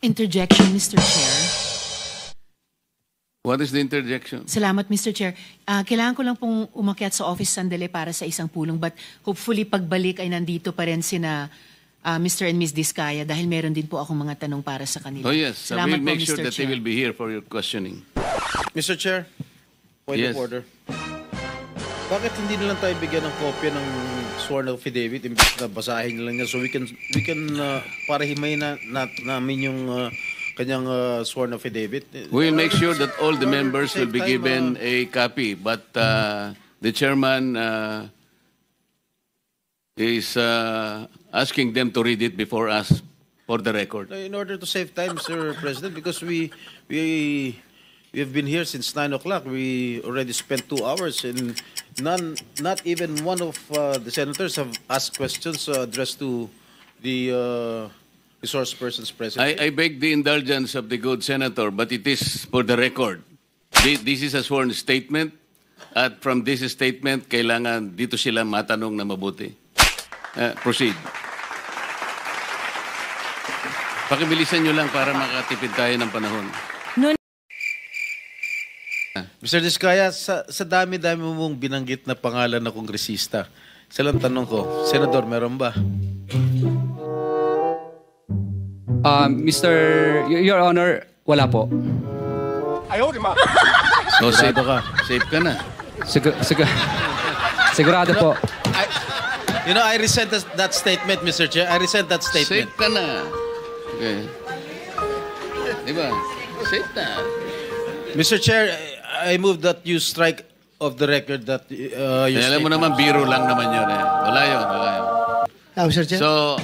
Interjection, Mr. Chair. What is the interjection? Salamat, Mr. Chair. Kailangan ko lang pong umakyat sa office sandali para sa isang pulong, but hopefully pagbalik ay nandito pa rin sina Mr. and Ms. Diskaya dahil meron din po akong mga tanong para sa kanila. Oh yes, Salamat we'll make po, sure Mr. that Chair. they will be here for your questioning. Mr. Chair, point Yes. of order. Bakit hindi na lang tayo bigyan ng kopya ng sworn affidavit imbes na basahin na lang niya so we can para himayin namin yung kanyang sworn affidavit. We will make sure that all the members will be given a copy, but the chairman is asking them to read it before us for the record. In order to save time, Mr. President, because we have been here since 9 o'clock. We already spent 2 hours, and not even one of the senators have asked questions addressed to the resource persons present. I beg the indulgence of the good senator, but it is for the record. This is a sworn statement, at from this statement, kailangan dito sila matanong na mabuti. Proceed. Pakibilisan nyo lang para makatipid tayo ng panahon. Mr. Diskaya, sa dami-dami mong binanggit na pangalan na kongresista, isa lang tanong ko, Senador, meron ba? Your Honor, wala po. So, safe ka. Safe ka na. Sigurado po. I resent that statement, Mr. Chair. I resent that statement. Safe ka na. Okay. Diba? Safe na. Mr. Chair, I move that you strike off the record that your Alam mo naman, biro lang naman yun eh. Wala yun. Mr. Chair. So,